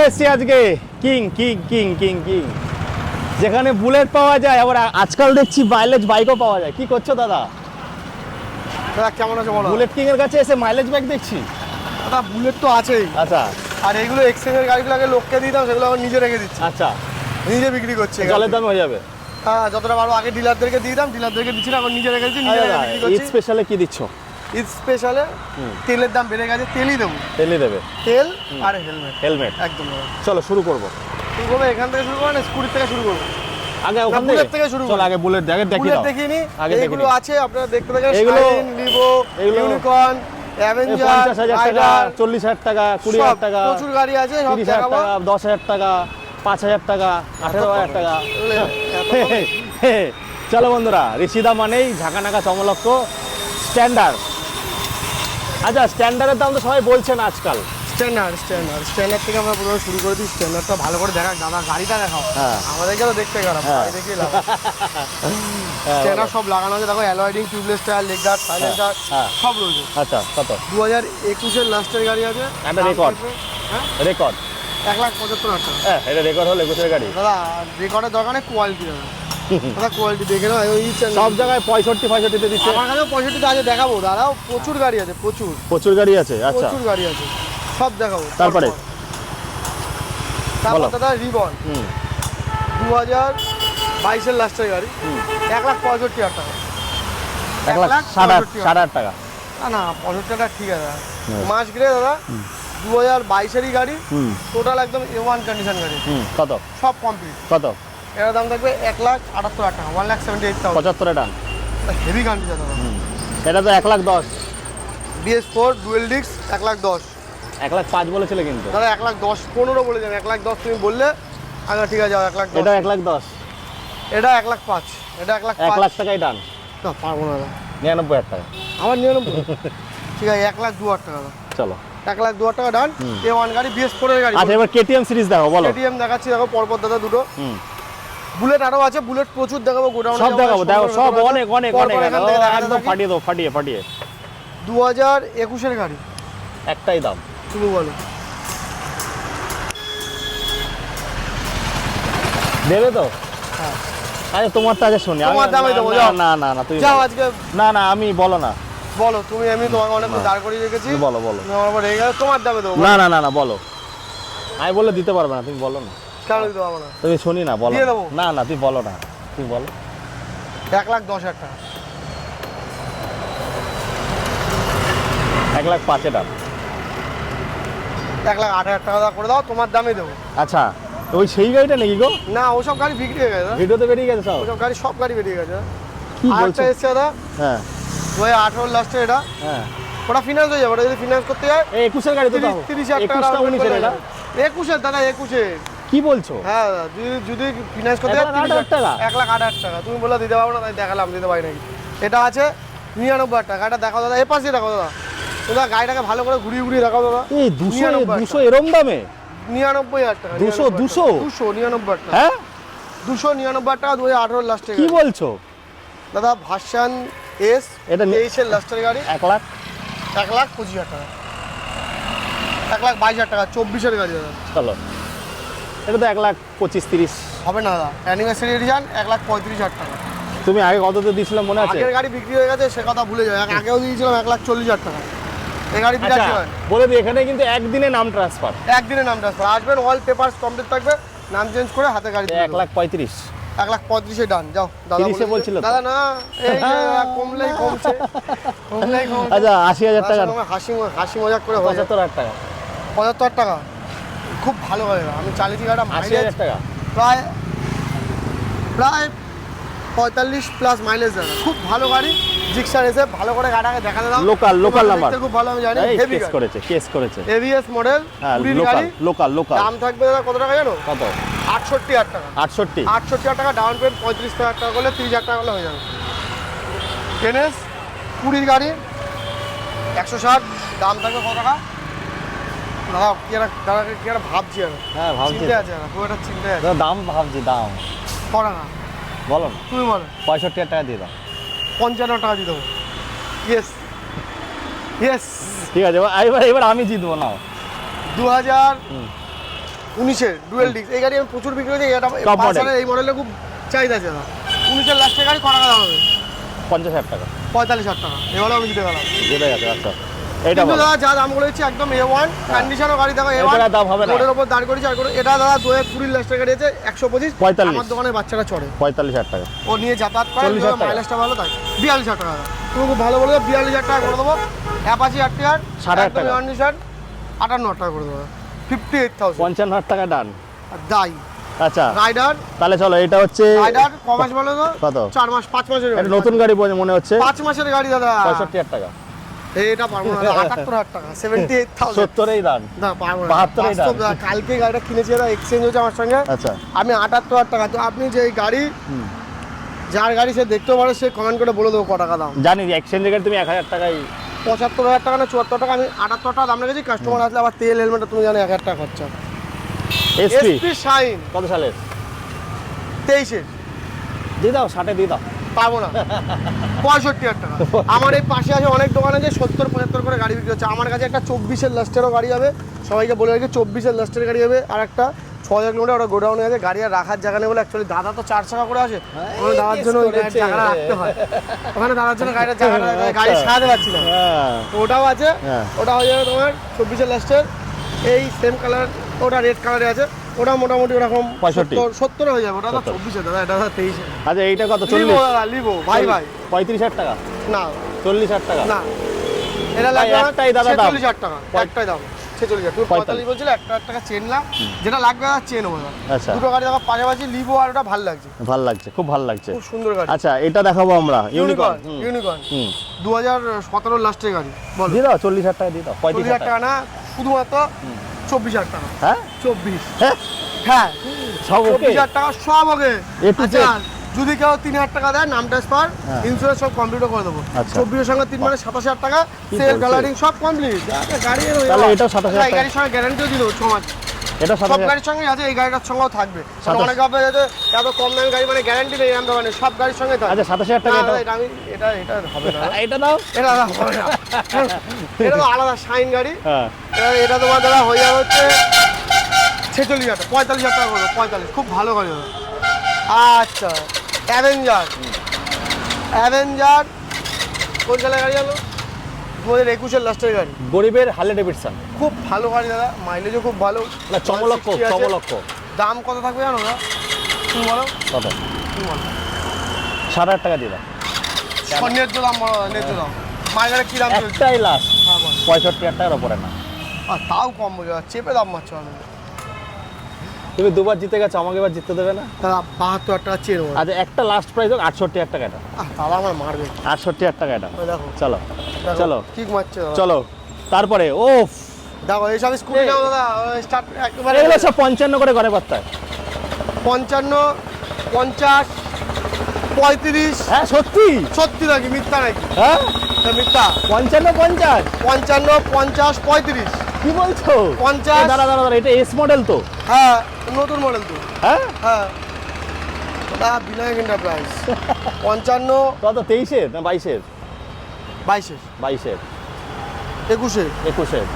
চলে এসেছি আজকে king king king king king যেখানে বুলেট পাওয়া যায়, আবার আজকাল দেখছি মাইলেজ বাইকও পাওয়া যায়। কি করছো দাদা? দাদা কেমন আছে বলো? বুলেট কিং এর কাছে এসে মাইলেজ বাইক দেখছি। দাদা বুলেট তো আছেই, আচ্ছা, আর এইগুলো এক্সচেঞ্জের গাড়িগুলোকে লোককে দিতাম, সেগুলো আমার নিজে রেখে দিচ্ছি। আচ্ছা, নিজে বিক্রি করছে, জলের দাম হয়ে যাবে। হ্যাঁ, যতটা পারবো আগে ডিলারদেরকে দিতাম, ডিলারদেরকে দিচ্ছি না, এখন নিজে রেখে দিচ্ছি, নিজে বিক্রি ঈদ করছি। স্পেশালে কি দিচ্ছ? ঈদ স্পেশালে তেলের দাম বেড়ে গেছে, তেলই দেবো, তেলই দেবে, তেল আর হেলমেট। হেলমেট একদম দাদা। চলো শুরু করবো। শুরু করবো এখান থেকে, শুরু করবো না স্কুটির থেকে শুরু করবো? আগে ওখান বুলেট থেকে শুরু চল, করি। আগে বুলেট আগে দেখি বুলেট দাও। দেখিনি, আগে এইগুলো দেখিনি। আছে আপনারা দেখতে থাকেন। এগুলো- শাইন, লিভো, এগুলো- ইউনিকর্ন, অ্যাভেঞ্জার, 50,000 টাকা, 40,000 টাকা, 20,000 টাকা, প্রচুর গাড়ি আছে, সব 30,000 দেখাবো। টাকা, 10,000 টাকা, 5,000 টাকা, 18,000 টাকা। চলো বন্ধুরা, ঋষিদা মানেই ঝাঁকানাকা চমলক্ষ স্ট্যান্ডার্ড। আচ্ছা, স্ট্যান্ডার্ডের দাম তো সবাই বলছেন আজকাল। স্ট্যান্ডার্ড থেকে আমরা প্রথমে শুরু করে দিই। স্ট্যান্ডার্ডটা ভালো করে দেখা, দাদা গাড়িটা দেখাও। হ্যাঁ। আমাদেরকে তো দেখতে খারাপ, হ্যাঁ। গাড়ি দেখেই লাভ। স্ট্যান্ডার্ড সব লাগানো আছে, দেখো অ্যালয়েডিং, tubeless tyre, leg guard, silencer হ্যাঁ। সব রয়েছে। আচ্ছা, কত? 2021-এর লাস্টের গাড়ি আছে। একটা record। হ্যাঁ, রেকর্ড? 1,75,000 টাকা। হ্যাঁ, এটা রেকর্ড হলো 21-এর গাড়ি। দাদা রেকর্ডের দরকার নেই, কোয়ালিটি দাদা। দাদা কোয়ালিটি দেখে নাও, ওই সব জায়গায় 65-65 দিচ্ছে। আমার কাছেও 65 আছে, দেখাবো দাঁড়াও। প্রচুর গাড়ি আছে, প্রচুর প্রচুর গাড়ি আছে। আচ্ছা, প্রচুর গাড়ি আছে, সব দেখাবো। তারপরে? তারপর বলো। দাদা রিবন, 2022-এর লাস্টের গাড়ি, 1,65,000 টাকা। 1,60,000 টাকা। না 65 টাকা ঠিক আছে দাদা। মাস গ্রে দাদা, 2022-এরই গাড়ি, টোটাল একদম A1 কন্ডিশন গাড়ি, কত? সব কমপ্লিট। কত? এর দাম থাকবে 1,78,000 টাকা, 1,78,000। 75 টান। হেভি কন্ডিশন দাদা। এটা তো 1,10,000। BS4 dual disk, 1,10,000। 1,05,000 বলেছিলে কিন্তু। দাদা 1,10,000, 15 বলে যান, 1,10,000 তুমি বললে। আচ্ছা ঠিক আছে, 1,10,000। এটা 1,10,000। এটা 1,05,000, এটা 1,05,000। 1,00,000 টাকাই ডান। না পারবো না দাদা, 99,000 টাকা। আমার 99। ঠিক আছে, 1,02,000 টাকা দাদা। চলো। 1,02,000 টাকা ডান। A1 গাড়ি, BS4 এর গাড়ি। আচ্ছা, এবার কেটিএম সিরিজ দেখো, বলো। KTM দেখাচ্ছি, দেখো পরপর দাদা দুটো। বুলেট আরো আছে, বুলেট প্রচুর দেখাবো, গোডাউনে সব দেখাবো, দেখো সব অনেক অনেক অনেক একদম ফাটিয়ে দাও, ফাটিয়ে ফাটিয়ে। 2021-এর গাড়ি, একটাই দাম। তুমি বলো দেবে তো? হ্যাঁ। আচ্ছা, তোমারটা আগে শুনি। তোমার দামে দেবো, যাও। না না না, তুমি যাও বলো। আজকে। না না, আমি বলো না। বলো তুমি, আমি তোমাকে অনেক দাঁড় করিয়ে রেখেছি। বলো বলো। তুমি আমার উপর রেগে গেলে, তোমার দামে দেবো। না না না না, বলো। আমি বললে দিতে পারবে না, তুমি বলো না। কেন দিতে পারবো না? তুমি শুনি না, বলো। দিয়ে দেবো। না না, তুমি বলো না, তুমি বলো। 1,10,000 টাকা। 1,05,000 দাম। 1,08,000 টাকা করে দাও, তোমার দামে দেবো। আচ্ছা, ওই সেই গাড়িটা নাকি গো? না ওসব গাড়ি বিক্রি হয়ে গেছে, ভিডিওতে বেরিয়ে গেছে সব। ওসব গাড়ি, সব গাড়ি বেরিয়ে গেছে। কি বলছো? আরেকটা এসছে দাদা, হ্যাঁ 2018 লাস্টে, এটা হ্যাঁ। ওটা ফিনান্স হয়ে যাবে। ওটা যদি ফিনান্স করতে যায়, এই 21-এর গাড়ি তো দাও। 30,000 টাকা 21টা 19-এর এটা। 21-এর দাদা, 21-এর। কি বলছো? হ্যাঁ দাদা, যদি ফিনান্স করতে যায় 1,08,000 টাকা। 1,08,000 টাকা। তুমি বলে দিতে পারবো না, তাই দেখালাম, দিতে পারি নাকি। এটা আছে 99,000 টাকা। এটা দেখাও দাদা, এ পাশে দেখো দাদা। দাদা গাড়িটাকে ভালো করে ঘুরিয়ে ঘুরিয়ে দেখাও দাদা। এই 200 99,000 এরম দামে? 99,000 টাকা। 200 299,000 টাকা। হ্যাঁ, 299,000 টাকা, 2018 লাস্টে। কি বলছো? দাদা ভার্সন এস, এটা 23-এর লাস্টের গাড়ি, 1,00,000। 1,25,000 টাকা। 1,22,000 টাকা, 24-এর গাড়ি দাদা। চলো, এটা তো 1,25,30 হবে না দাদা, অ্যানিভার্সারি এডিশন, 1,35,000 টাকা। তুমি আগে কততে দিয়েছিলাম মনে আছে? আগের গাড়ি বিক্রি হয়ে গেছে, সে কথা ভুলে যাও। আগেও দিয়েছিলাম 1,40,000 টাকা। এই গাড়ি বিরাট আচ্ছা, হয়। বলে দিই, এখানে কিন্তু একদিনে নাম ট্রান্সফার। একদিনে নাম ট্রান্সফার, আসবেন, অল পেপারস কমপ্লিট থাকবে, নাম চেঞ্জ করে হাতে গাড়ি দিয়ে দেবো। 1,35,000। 1,35,000 ডান, যাও দাদা। 30-এ বলছিল তো? দাদা না, এই যে কমলেই কমছে, কমলেই কমছে। আচ্ছা, 80,000 টাকা। হাসি মজাক করে হয়ে যায়। 75,000 টাকা। 75,000 টাকা, খুব ভালো গাড়ি। আমি চালিয়েছি গাড়িটা, 80,000 টাকা। প্রায় 45 প্লাস মাইলেজ দেয়, খুব ভালো গাড়ি। জিক্সার এসে ভালো করে গাড়িটাকে দেখাতে দাও। Local number. খুব ভালো, আমি জানি। হেভি কেস করেছে, কেস করেছে। এবিএস মডেল, হ্যাঁ, কুড়ির লোকাল গাড়ি। Local local. দাম থাকবে দাদা কত টাকা জানো? কত? 68,000 টাকা। 68। 68,000 টাকা ডাউন পেমেন্ট, 35,000 টাকা করলে 30,000 টাকা করলে হয়ে যাবে। টেনেস, কুড়ির গাড়ি, 160, দাম থাকবে কত টাকা? দাদা কি একটা ভাবছি আমি। হ্যাঁ, ভাবছি চিন্তা আছে না, খুব একটা চিন্তা আছে। দাম ভাবছি, দাম ক টাকা বলো না। তুমি বলো। 65,000 টাকা দিয়ে দাও। 55 টাকা দিয়ে দেবো। Yes yes. ঠিক আছে, এবার এবার আমি জিতবো না। 19-এর ডুয়েল ডিস্ক, এই গাড়ি আমি প্রচুর বিক্রি করেছি। এটা Top model। পালসারের এই মডেলটা খুব চাহিদা আছে দাদা। 19-এর লাস্টের গাড়ি ক টাকা দাম হবে? 50,000 টাকা 45,000 টাকা। এবারে আমি দিতে গেলাম। যেটা গেছে। আচ্ছা এইটা কিন্তু বলো। দাদা যা দাম বলেছি একদম A1 কন্ডিশনও গাড়ি, দেখো A1 এটার দাম হবে না। রোডের উপর দাঁড় করেছি। আর এটা দাদা 2020 লাস্টের গাড়ি আছে 125, 45 আমার দোকানে বাচ্চারা চড়ে, 45,000 টাকা। ও নিয়ে যাতায়াত করে, 40,000 টাকা। মাইলেজটা ভালো, তাই 42,000 টাকা দাদা। তুমি খুব ভালো বলে 42,000 টাকা করে দেবো। অ্যাপাচি আরটিআর 60,000 টাকা। কন্ডিশন 58,000 টাকা করে দেবো, 58,000 55,000 টাকা ডান। দাই। আচ্ছা রাইডার তাহলে চলো, এটা হচ্ছে রাইডার ক মাস বলো তো? কত? 4 মাস 5 মাসের এটা গাড়ি। নতুন গাড়ি মনে হচ্ছে। 5 মাসের গাড়ি দাদা। 65,000 টাকা। এটা পারবো না দাদা, 78,000 টাকা, 78,000 70-এই দান। না পারবো না। 72,000 বাস্তব দাদা, কালকে গাড়িটা কিনেছি দাদা, এক্সচেঞ্জ হয়েছে আমার সঙ্গে। আচ্ছা আমি 78,000 টাকা। তো আপনি যে এই গাড়ি, যার গাড়ি সে দেখতে পারে, সে কমেন্ট করে বলে দেবো ক টাকা দাম। জানি যে এক্সচেঞ্জের গাড়ি তুমি 1,000 টাকায় 75,000 টাকা না 74 টাকা, আমি 78 টাকা দাম রেখেছি। কাস্টমার আসলে আবার তেল হেলমেটটা তুমি জানো 1,000 টাকা খরচা। এসপি এসপি শাইন কত সালের? 23-এর দিয়ে দাও, 60-এ দিয়ে দাও। পাবো না, 65,000 টাকা। আমার এই পাশে আছে অনেক দোকানে যে 70-75 করে গাড়ি বিক্রি হচ্ছে। আমার কাছে একটা 24-এর লাস্টেরও গাড়ি হবে, সবাইকে বলে রাখি 24-এর লাস্টের গাড়ি হবে। আর একটা 6,000 কিলোমিটার ওটা গোডাউনে আছে, গাড়ি আর রাখার জায়গা নেই বলে। অ্যাকচুয়ালি দাদা তো 4 চাকা করে আসে, ওখানে দাদার জন্য ওই গাড়ির জায়গাটা রাখতে হয়, ওখানে দাদার জন্য গাড়ির জায়গাটা, গাড়ি সারাতে পারছি না। হ্যাঁ তো ওটাও আছে, হ্যাঁ। ওটা হয়ে যাবে তোমার 24-এর লাস্টের, এই সেম কালার, ওটা রেড কালারে আছে, ওটা মোটামুটি ওরকম 65 70 হয়ে যাবে। ওটা তো 24-এর দাদা, এটা 23-এর। আচ্ছা এইটা কত? লিবো 40? দাদা, লিবো ভাই ভাই। 35,000 টাকা? না 40,000 টাকা? না, এটা ভাই, লাগবে একটাই দাদা দাম। 46,000 টাকা, একটাই দাম 46,000। তুমি 45 বলছিলে, 1,000 টাকা চেন না, যেটা লাগবে দাদা চেন হবে না। আচ্ছা দুটো গাড়ি দেখো পাশাপাশি, লিবো আর ওটা ভালো লাগছে, ভালো লাগছে, খুব ভালো লাগছে। খুব সুন্দর গাড়ি। আচ্ছা এটা দেখাবো আমরা, ইউনিকর্ন। ইউনিকর্ন হুম 2017 লাস্টের গাড়ি। বলো দিয়ে দাও, 40,000 টাকা দিয়ে দাও। 40,000 35,000 টাকা না, শুধুমাত্র 24,000 টাকা। হ্যাঁ 24, হ্যাঁ হ্যাঁ সব ওকে। 24,000 টাকা সব ওকে। A to Z। আচ্ছা, যদি কেউ 3,000 টাকা দেয়, নাম ট্রান্সফার, হ্যাঁ। ইন্স্যুরেন্স সব কমপ্লিট করে দেবো। আচ্ছা। 24-এর সঙ্গে 3 মানে 27,000 টাকা, কি সেল বলছো? কালারিং সব কমপ্লিট। গাড়ি তাহলে এটাও 27,000 এই গাড়ির সঙ্গে গ্যারান্টিও দিল 6 মাস। এটা সব 27,000 গাড়ির সঙ্গে আছে, এই গাড়িটার সঙ্গেও থাকবে। কারণ 27,000 অনেকে ভাবে যে এত কম দামি গাড়ি মানে গ্যারান্টি নেই, এরকম দোকানে সব গাড়ির সঙ্গে থাকবে। আচ্ছা 27,000 টাকা না, এটা। এটা আমি এটা এটা হবে না, এটা দাও। এটা দাদা হবে না। এটা তো আলাদা শাইন গাড়ি। হ্যাঁ এটা তোমার দাদা হয়ে যাবে হচ্ছে 46,000 টাকা, 45,000 টাকা করবো, 45, খুব ভালো গাড়ি হবে। আচ্ছা অ্যাভেঞ্জার, অ্যাভেঞ্জার কোন সালের গাড়ি জানো? 2021-এর লাস্টের গাড়ি, গরিবের হার্লে ডেভিডসন। খুব ভালো গাড়ি দাদা, মাইলেজও খুব ভালো। না চমলক্ষ 160 আছে। চমলক্ষ। দাম কত থাকবে জানো না? তুমি বলো, কত? তুমি বলো। 60,000 টাকা দিয়ে দাও। ন্যায্য দাম বলো, ন্যায্য দাম। মার্কেটে কি দাম চলছে? একটাই লাস্ট, হ্যাঁ বলো। 65,000 টাকার উপরে না। আর তাও কম বোঝা, চেপে দাম মারছো আমি। তুমি দুবার জিতে গেছো, আমাকে এবার জিততে দেবে না? দাদা 72,000 টাকা চেয়ে নেবো। আচ্ছা একটা লাস্ট প্রাইস হোক 68,000 টাকা এটা। দাদা আমার মারবে। 68,000 টাকা এটা। ওই দেখো, চলো দেখো, চলো ঠিক মারছে দাদা। চলো তারপরে ওফ, দেখো এইসব স্কুটি নাও দাদা, স্টার্ট একেবারে এগুলো সব 55 করে ঘরে পাত্তায়। 55, 50, 35। হ্যাঁ সত্যি? সত্যি নাকি মিথ্যা নাকি? হ্যাঁ এটা মিথ্যা। 55 50 55, 50, 35। কি বলছো? 50 দাঁড়া দাঁড়া দাঁড়া, এটা এস মডেল তো? হ্যাঁ নতুন মডেল তো। হ্যাঁ হ্যাঁ দাদা বিনায়ক এন্টারপ্রাইজ। 55, কত? 23-এর না 22-এর? 22, 22-এর, 21, 21-এর।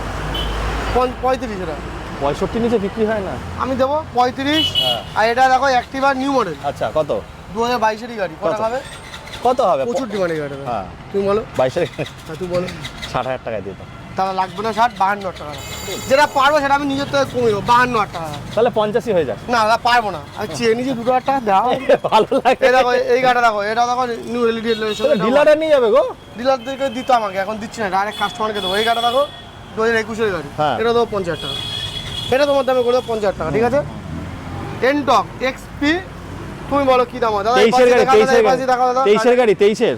35 এটা 65 নিচে বিক্রি হয় না। আমি দেবো 35। হ্যাঁ। আর এটা দেখো অ্যাক্টিভা নিউ মডেল, আচ্ছা কত? 2022-এরই গাড়ি। কত কত? খাবে? কত হবে? প্রচুর ডিমান্ড গাড়ি। হ্যাঁ তুমি বলো, 22-এর হ্যাঁ তুমি বলো। 60,000 টাকা দিয়ে দাও। তাহলে লাগবে না 60, 52,000 টাকা। যেটা পারবো সেটা আমি নিজের থেকে কমে দেবো, 52,000 টাকা। তাহলে 85 হয়ে যাক। না দাদা পারবো না, আমি চেয়ে নিয়েছি 2,000 টাকা দাও। ভালো লাগে। এই দেখো এই গাড়িটা দেখো, এটা দেখো নিউ এলইডি ডিলারে নিয়ে যাবে গো। ডিলারদেরকে দিত, আমাকে এখন দিচ্ছি না, ডাইরেক্ট কাস্টমারকে দেবো। এই গাড়িটা দেখো 2021-এর গাড়ি, হ্যাঁ। এটা দেবো 50,000 টাকা। এটা তোমার দামে করে দেবো 50,000 টাকা, ঠিক আছে? এনটক এক্সপি, তুমি বলো কি দাম হয় দাদা? 23-এর গাড়ি, 23-এর গাড়ি, দেখো দাদা, 23-এর গাড়ি, 23-এর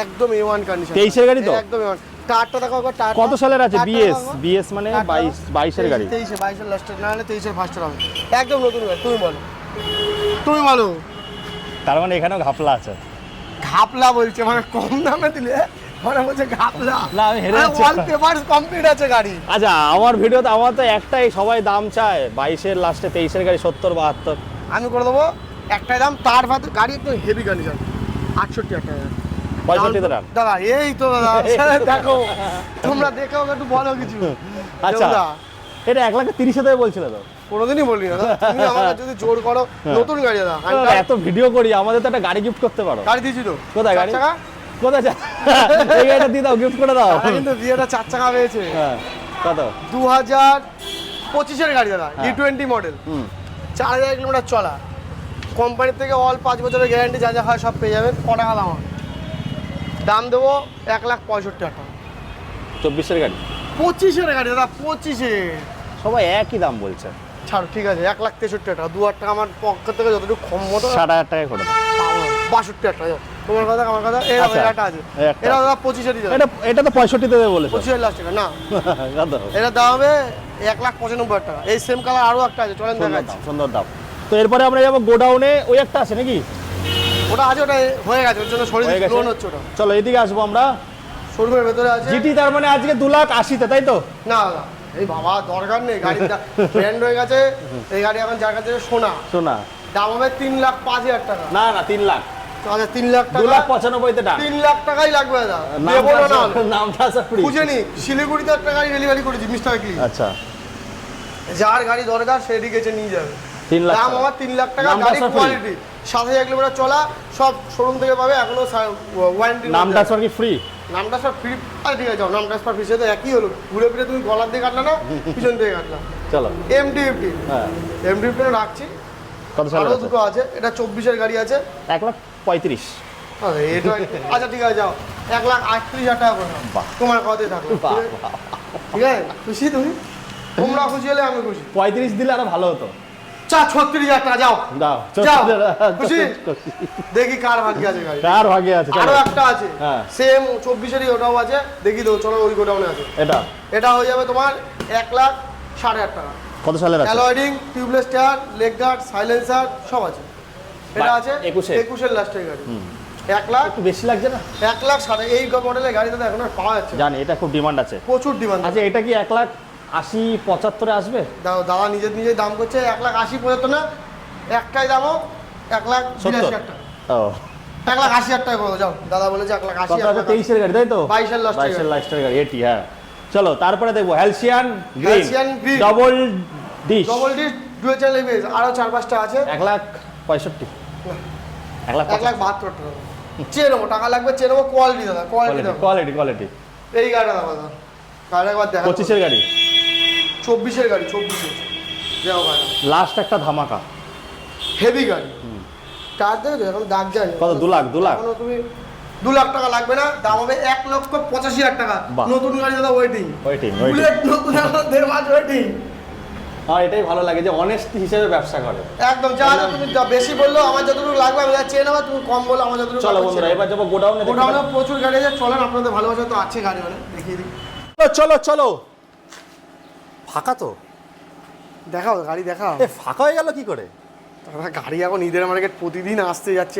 একদম A1 কন্ডিশন। 23-এর গাড়ি তো? একদম A1। টায়ারটা দেখো একবার, টায়ারটা কত সালের আছে? টায়ারটা বিএস, দেখো। বিএস মানে 22-এর গাড়ি। 22-এর লাস্টের, না হলে 23-এর ফার্স্টের হবে। একদম নতুন গাড়ি, তুমি বলো, তুমি বলো। তার মানে এখানেও ঘাপলা আছে। ঘাপলা বলছে মানে কম দামে দিলে, মানে বলছে ঘাপলা। না, আমি হেরে যাচ্ছি। অল পেপারস কমপ্লিট আছে গাড়ি। আচ্ছা আমার ভিডিওতে আমার তো একটাই, সবাই দাম চায় 22-এর লাস্টে, 23-এর গাড়ি 70 72। আমি করে দেবো একটাই দাম, তার ভাত গাড়ি একদম হেভি কন্ডিশন, 68,000 টাকা। 65 দাম। দাদা এই তো দাদা, দেখো তোমরা দেখো একটু বলো কিছু। আচ্ছা দাদা, এটা 1,30,000 বলছিল তো? কোনোদিনই বলি না দাদা। তুমি আমাকে যদি জোর করো নতুন গাড়ি দাদা দাদা, এত ভিডিও করি আমাদের তো একটা গাড়ি গিফট করতে পারো। গাড়ি দিয়েছি তো কোথায় গাড়ি? 4 চাকা কোথায় এই গাড়িটা দিয়ে দাও, গিফট করে দাও। দাদা কিন্তু বিয়েটা 4 চাকা পেয়েছে হ্যাঁ কত? 2025 এর গাড়ি দাদা, E20 মডেল, 4000 কিলোমিটার চলা, কোম্পানির থেকে অল 5 বছরের গ্যারান্টি, যা যা হয় সব পেয়ে যাবেন। ক টাকা দাম হবে? দাম দেবো 1,65,000 টাকা। 24-এর গাড়ি? 25 এর গাড়ি দাদা, 25 সবাই একই দাম বলছে। ছাড়ো ঠিক আছে, 1,63,000 টাকা, 2,000 টাকা আমার পকেট থেকে যতটুকু কম মতো 60,000 টাকায় করে দাও। 62,000 টাকা। তোমার কথা আমার কথা, এই আচ্ছা, একটা আছে, এই একটা। এটা দাদা 25 দিতে এটা এটা তো 65 দেবে বলেছে। 25 লাখ টাকা না, কত? এটা দাম হবে 1,95,000 টাকা। এই সেম কালার আরো একটা আছে, চলেন সুন্দর দেখাচ্ছি। দাম, সুন্দর দাম। তো এরপরে আমরা যাবো গোডাউনে, ওই একটা আছে নাকি? ওটা আছে, ওটা হয়ে গেছে, ওর জন্য শরীর হয়ে গেছে? লোন হচ্ছে। ওটা চলো এদিকে আসবো আমরা। শোরুমের ভেতরে আছে। জিটি তার মানে আজকে 2,80,000, তাই তো? না দাদা, এই বাবা দরকার নেই, গাড়িটা ব্র্যান্ড হয়ে গেছে। এই গাড়ি এখন যার কাছে সোনা, শোনা দাম হবে 3,05,000 টাকা। না না 3 লাখ, আচ্ছা 3 লাখ টাকা, 2,95,000 তে ডান। 3 লাখ টাকাই লাগবে দাদা। নামটা দেবো না, নামটা আছে ফ্রি। বুঝে নি, শিলিগুড়িতে একটা গাড়ি ডেলিভারি করেছি মিস্টার ক্লিন। আচ্ছা যার গাড়ি দরকার সেটি গেছে নিয়ে যাবে। 3 লাখ দাম টাকা। আমার 3 লাখ টাকা, নামটা গাড়ি সব free? কোয়ালিটি, 7,000 কিলোমিটার চলা, সব শোরুম থেকে পাবে, এখনো ওয়ারেন্টি। নামটা সব কি ফ্রি? নামটা সব ফ্রি। আরে ঠিক আছে যাও, নামটা সব ফ্রি, তো একই হলো। ঘুরে ফিরে তুমি গলার দিয়ে কাটলা না, পিছন থেকে কাটলা। চলো MT-50, হ্যাঁ MT-50 রাখছি। কত সালে আরো আছে? দুটো আছে, এটা 24-এর গাড়ি আছে। 1,35,000। আরে এটা আচ্ছা ঠিক আছে যাও, 1,38,000 টাকা করে নাও। বাহ। তোমার কথাই থাকলো, বাহ, ঠিক আছে? খুশি তুমি? তোমরা খুশি হলে আমি খুশি। 35 দিলে আরো ভালো হতো। 36,000 টাকা যাও। দাও যাও। খুশি? দেখি কার ভাগ্যে আছে গাড়ি। কার ভাগে আছে? আরো চলো একটা আছে, হ্যাঁ। সেম 24-এরই, ওটাও আছে, দেখি তো, চলো ওই গোডাউনে আছে। এটা এটা হয়ে যাবে তোমার 1,60,000 টাকা। কত সালের আছে? অ্যালয়েডিং, tubeless tyre, leg guard, silencer সব আছে। এটা আছে 21-এর লাস্টের গাড়ি। 1 লাখ, একটু বেশি লাগছে না? 1,60,000। এই মডেলের গাড়ি দাদা এখন আর পাওয়া যাচ্ছে না। জানি এটা খুব ডিমান্ড আছে। প্রচুর ডিমান্ড। আচ্ছা এটা কি 1,80,75 এ আসবে? দাদা নিজের দাম করছে 1,80,75 না, একটাই দামও 1,82,000 টাকা। ও 1,80,000 টাকা করে যাও। দাদা বলেছে কত আছে? 1,80,000। 23-এর গাড়ি তাই তো? 22-এর লাস্টের 22-এর লাস্টের গাড়ি এটি, হ্যাঁ। চলো তারপরে দেখবো হ্যালসিয়ান Halcyon green Green। Double dish, double disc, dual channel ABS, আরো 4-5টা আছে। 1,65,000। 1,72,000 টাকা। চেয়ে নেবো, টাকা লাগবে, চেয়ে নেবো। কোয়ালিটি দাদা, কোয়ালিটি দাদা। কোয়ালিটি। এই গাড়িটা দাদা, গাড়ি একবার দেখা। 25-এর গাড়ি, 24-এর গাড়ি, 24-এর যাও গাড়ি, লাস্ট একটা ধামাকা। হেভি গাড়ি। কার দেখো এখন দাগ যায় কত? 2 লাখ? এখনো তুমি 2 লাখ টাকা লাগবে না, দাম হবে 1,85,000 টাকা। বাহ। নতুন গাড়ি দাদা, ওয়েটিং। ওয়েটিং। বুলেট নতুন, এখন 1.5 মাস ওয়েটিং। আর এটাই ভালো লাগে যে অনেস্টি হিসেবে ব্যবসা করে। একদম, যা তুমি যা বেশি বললো, আমার যতটুকু লাগবে আমি যা চেয়ে নেবো, তুমি কম বলো আমার যতটুকু চলো লাগবে বন্ধুরা চেয়ে এবার যাবো গোডাউনে। নেবো। ওটা হলো প্রচুর গাড়ি আছে, চলেন, আপনাদের ভালোবাসা তো আছে গাড়ি, মানে দেখিয়ে দিই। চলো চলো। ফাঁকা তো? দেখাও গাড়ি, দেখাও। এ ফাঁকা হয়ে গেল কি করে? দাদা গাড়ি এখন ঈদের মার্কেট প্রতিদিন আসতে যাচ্ছে।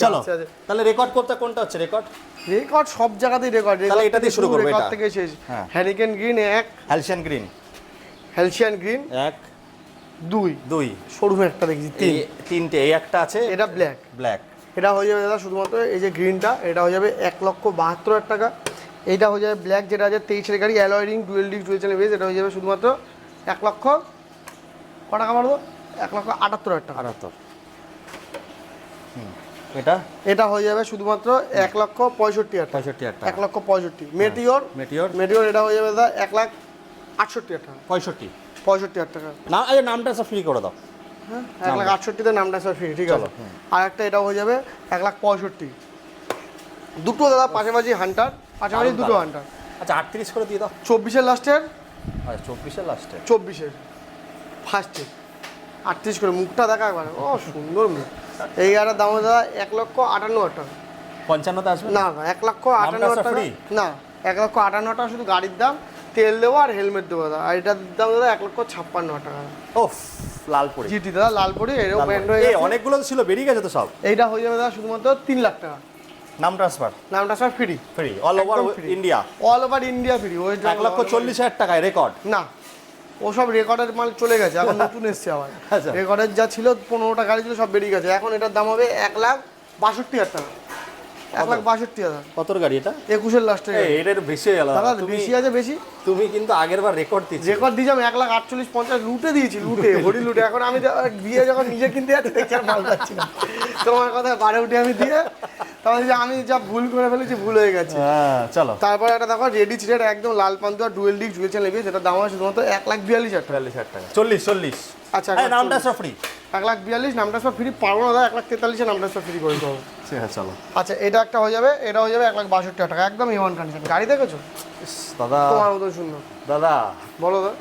চলো তাহলে রেকর্ড করতে কোনটা হচ্ছে রেকর্ড? রেকর্ড সব জায়গাতেই রেকর্ড। তাহলে এটা দিয়ে শুরু করবো, রেকর্ড এটা থেকে শেষ। হ্যাঁ। Hurricane green 1, halcyon green halcyon green 1 2, 2 শোরুমে একটা দেখছি 3। তিনটে, এই একটা আছে, এটা ব্ল্যাক। ব্ল্যাক। এটা হয়ে যাবে দাদা শুধুমাত্র এই যে গ্রিনটা, এটা হয়ে যাবে 1,72,000 টাকা। এইটা হয়ে যাবে ব্ল্যাক, যেটা আছে 23-এর গাড়ি, অ্যালয়েডিং, dual disc, dual channel base, এটা হয়ে যাবে শুধুমাত্র 1 লক্ষ ক টাকা মারবো, 1,78,000 টাকা। 78। এটা এটা হয়ে যাবে শুধুমাত্র 1,65,000 টাকা। 65,000 টাকা। 1,65,000। মেটিওর, মেটিওর এটা হয়ে যাবে দাদা 1,68,000 টাকা। 65,000 টাকা। না এই নামটা সব ফ্রি করে দাও। হ্যাঁ, 1,68,000-তে নামটা সব ফ্রি, ঠিক আছে। আর একটা এটা হয়ে যাবে 1,65,000। দুটো দাদা পাশাপাশি হান্টার, পাশাপাশি দারুণ দুটো দারুণ। হান্টার। আচ্ছা 38 করে দিয়ে দাও। 24-এর লাস্টের, আচ্ছা 24-এর লাস্টে, 24-এর ফার্স্টে 38 করে। মুখটা দেখা একবার, ও সুন্দর মুখ। এই গাড়িটার দাম দাদা 1,58,000 টাকা। 55তে আসবে না 1,58,000 টাকা না, 1,58,000 টাকা শুধু গাড়ির দাম, তেল দেবো আর হেলমেট দেবো দাদা। আর এটার দাম দাদা 1,56,000 টাকা। ওফ লালপুরি জিটি দাদা, লালপুরি, এরও ব্র্যান্ড হয়ে গেছে। অনেকগুলো তো ছিল, বেরিয়ে গেছে তো সব। এইটা হয়ে যাবে দাদা শুধুমাত্র 3 লাখ টাকা। নাম ট্রান্সফার, নামটা সব free, all over India. All over India free. 1,40,000 টাকায় রেকর্ড। না, ওসব রেকর্ডের মাল চলে গেছে, এখন নতুন এসছে আবার। আচ্ছা। রেকর্ডের যা ছিল 15টা গাড়ি ছিল সব বেরিয়ে গেছে। এখন এটার দাম হবে 1,62,000 টাকা। 1,62,000 কতর গাড়ি এটা? 21-এর লাস্টে। এটা একটু বেশি হয়ে গেল দাদা তুমি। বেশি আছে বেশি। তুমি কিন্তু আগের বার রেকর্ড দিচ্ছি। রেকর্ড দিয়েছিলাম 1,48,50 লুটে দিয়েছি, লুটে হরি লুটে। এখন আমি দিয়ে যখন নিজে কিনতে যাচ্ছি দেখছি আর মাল পাচ্ছি না। তোমার কথা বারে উঠে আমি দিয়ে তখন আমি যা ভুল করে ফেলেছি, ভুল হয়ে গেছে। হ্যাঁ চলো। তারপরে একটা দেখো রেডি রেড একদম লাল পান্তুয়া ডুয়েল ডিস্ক ডুয়েল চ্যানেল যেটা দাম আছে শুধুমাত্র 1,42,000 টাকা। 42,000 টাকা। 40। আচ্ছা নামটা সব ফ্রি। 1,42,000 নামটা সব ফ্রি পারবো না দাদা, 1,43,000 নামটা সব ফ্রি করে দেবো। ঠিক আছে চলো। আচ্ছা এটা একটা হয়ে যাবে, এটা হয়ে যাবে 1,62,000 টাকা, একদম এ1 কন্ডিশন। গাড়ি দেখেছো দাদা? তোমার মতো সুন্দর। দাদা বলো দাদা।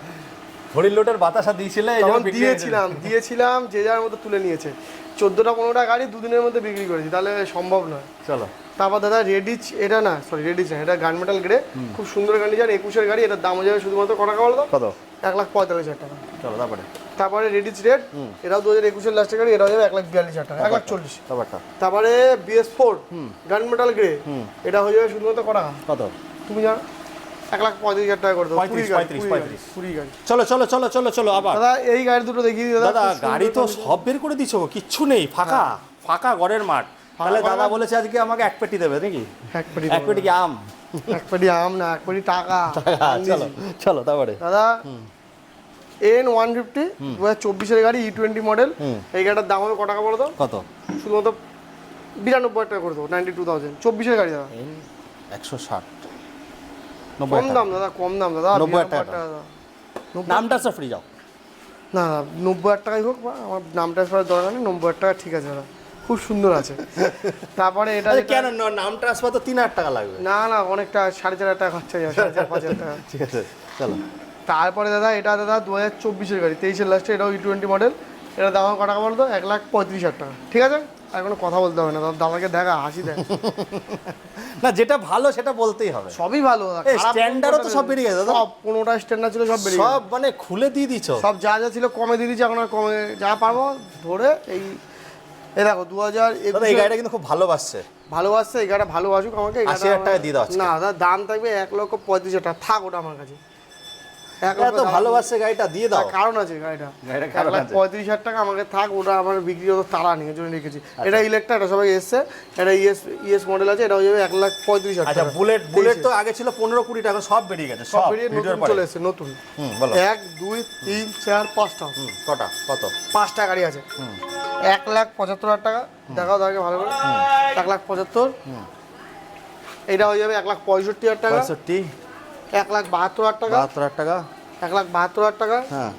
হরির লোটের বাতাসা দিয়েছিলে, এই জন্য বিক্রি হয়েছে। দিয়েছিলাম যে যার মতো তুলে নিয়েছে। 14টা-15টা গাড়ি দুদিনের মধ্যে বিক্রি করেছি, তাহলে সম্ভব নয়। চলো। তারপর দাদা রেডিচ, এটা না সরি রেডিচ না, এটা গান মেটাল গ্রে, খুব সুন্দর কন্ডিশন, 21-এর গাড়ি। এটার দাম হয়ে যাবে শুধুমাত্র কত টাকা বলো তো? কত? 1,45,000 টাকা। চলো তারপরে রেডিচ রেড, এটাও 2021-এর লাস্টের গাড়ি, এটা হয়ে যাবে 1,42,000 টাকা, 1,40,000। তারপরে BS4 গান মেটাল গ্রে, এটা হয়ে যাবে শুধুমাত্র কত টাকা? কত তুমি জানো? 1,35,000 টাকা করে দেবো। 35 গাড়ি। চলো আবার দাদা এই গাড়ি দুটো দেখিয়ে দিই দাদা। গাড়ি তো সব বের করে দিছো, কিচ্ছু নেই, ফাঁকা ফাঁকা ঘরের মাঠ। তাহলে দাদা বলেছে আজকে আমাকে এক পেটি দেবে নাকি? এক পেটি কি আম? এক পেটি আম না, এক পেটি টাকা। চলো তারপরে দাদা N150 2024-এর গাড়ি, E20 মডেল। এই গাড়িটার দাম হবে কত টাকা বলো তো? কত? শুধুমাত্র 92,000 টাকা করে দেবো, 92,000। 24-এর গাড়ি দাদা, 160। কম দাম দাদা, কম দাম দাদা, 90,000 টাকা। নামটা সব ফ্রি যাও না 90,000 টাকাই হোক, বা আমার নামটা করার দরকার নেই, 90,000 টাকা ঠিক আছে দাদা, খুব সুন্দর আছে। তারপরে এটা কেন নাম ট্রান্সফার তো 3,000 টাকা লাগবে। না অনেকটা 4,500 টাকা খরচা হয়ে যাবে, 4,500 টাকা। ঠিক আছে চলো। তারপরে দাদা এটা দাদা 2024-এর গাড়ি, 23-এর লাস্টে, এটাও E20 মডেল। এটা দাম কত টাকা বলতো? 1,35,000 টাকা। ঠিক আছে, আর কোনো কথা বলতে হবে না দাদাকে, দেখা হাসি দেয় না, যেটা ভালো সেটা বলতেই হবে। সবই ভালো দাদা, স্ট্যান্ডার্ডও তো সব বেরিয়ে গেছে দাদা। সব 15টা স্ট্যান্ডার্ড ছিল, সব বেরিয়ে সব মানে খুলে দিয়ে দিছো। সব যা যা ছিল কমে দিয়ে দিচ্ছি, এখন আর কমে যা পারবো ধরে। এই দেখো 2021 এই গাড়িটা কিন্তু খুব ভালোবাসছে। এই গাড়িটা ভালোবাসুক আমাকে। 80,000 টাকা দিয়ে দাও। না দাদা দাম থাকবে 1,35,000 টাকা, থাক ওটা আমার কাছে। এত ভালোবাসছে গাড়িটা, দিয়ে দাও। কারণ আছে গাড়িটা 1,35,000 টাকা আমাকে থাক, ওটা আমার বিক্রি হতো তারা নিয়ে, জন্য রেখেছি। এটা ইলেকট্রা, এটা সবাই এসছে। এটা ইএস মডেল আছে, এটা হয়ে যাবে 1,35,000 টাকা। আচ্ছা বুলেট তো আগে ছিল 15-20 টাকা, সব বেরিয়ে গেছে, সব বেরিয়ে নতুন চলে এসেছে, নতুন। বলো 1 2 3 4 5টা। কটা? কত? 5টা গাড়ি আছে। 1,75,000 টাকা। দেখাও দাদাকে ভালো করে। 1,75,000। এটা হয়ে যাবে 1,65,000 টাকা। 1,72,000 টাকা। 72,000 টাকা। 1,72,000 টাকা। হ্যাঁ।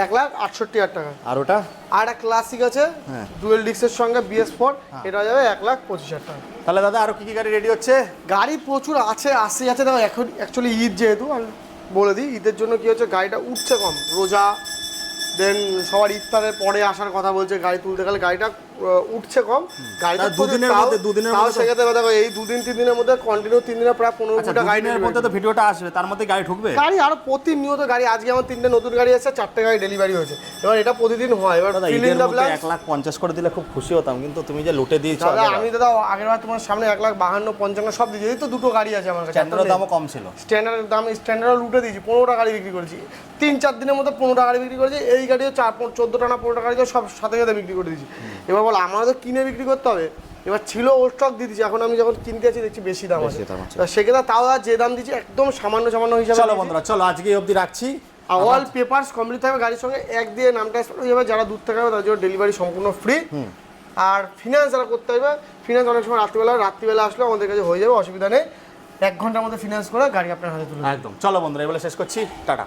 1,68,000 টাকা। আর ওটা আর একটা ক্লাসিক আছে ডুয়েল ডিস্কের সঙ্গে BS4, এটা হয়ে যাবে 1,25,000 টাকা। তাহলে দাদা আরো কি কি গাড়ি রেডি হচ্ছে? গাড়ি প্রচুর আছে, আসছে যাচ্ছে। দেখো এখন অ্যাকচুয়ালি ঈদ, যেহেতু আমি বলে দিই, ঈদের জন্য কি হচ্ছে, গাড়িটা উঠছে কম, রোজা দেন সবার ইফতারের পরে আসার কথা বলছে, গাড়ি তুলতে গেলে গাড়িটা উঠছে কম। গাড়িটা দুদিনের মধ্যে সেক্ষেত্রে দেখো এই 2-3 দিনের মধ্যে কন্টিনিউ 3 দিনে প্রায় 15-20টা গাড়ির মধ্যে তো ভিডিওটা আসবে, তার মধ্যে গাড়ি ঢুকবে। গাড়ি আরো প্রতিনিয়ত গাড়ি। আজকে আমার 3টে নতুন গাড়ি এসেছে, 4টে গাড়ি ডেলিভারি হয়েছে। এবার এটা প্রতিদিন হয়। এবার 1,50,000 করে দিলে খুব খুশি হতাম, কিন্তু তুমি যে লুটে দিয়েছো। দাদা আমি দাদা আগের বার তোমার সামনে 1,52,55 সব দিয়েছি। এই তো 2টো গাড়ি আছে আমার কাছে, স্ট্যান্ডার্ডের দামও কম ছিল। স্ট্যান্ডার্ডের দাম স্ট্যান্ডার্ডও লুটে দিয়েছি, 15টা গাড়ি বিক্রি করেছি 3-4 দিনের মধ্যে, 15টা গাড়ি বিক্রি করেছি। এই গাড়িও 14টা না 15টা গাড়ি সব সাথে সাথে বিক্রি করে দিয়েছি। এবার বল আমারও তো কিনে বিক্রি করতে হবে। এবার ছিল ও স্টক দিয়ে দিচ্ছি, এখন আমি যখন কিনতে আছি দেখছি বেশি দাম আছে, সেক্ষেত্রে তাও আর যে দাম দিচ্ছি একদম সামান্য হিসাবে। চলো বন্ধুরা, চলো আজকে এই অবধি রাখছি। অল পেপারস কমপ্লিট থাকবে গাড়ির সঙ্গে, এক দিয়ে নাম ট্রান্সফার হয়ে যাবে। যারা দূর থেকে হবে তাদের জন্য ডেলিভারি সম্পূর্ণ ফ্রি। আর ফিনান্স যারা করতে হবে, ফিনান্স অনেক সময় রাত্রিবেলা আসলে আমাদের কাছে হয়ে যাবে, অসুবিধা নেই। 1 ঘন্টার মধ্যে ফিনান্স করে গাড়ি আপনার হাতে তুলে। একদম। চলো বন্ধুরা, এবারে শেষ করছি, টাটা।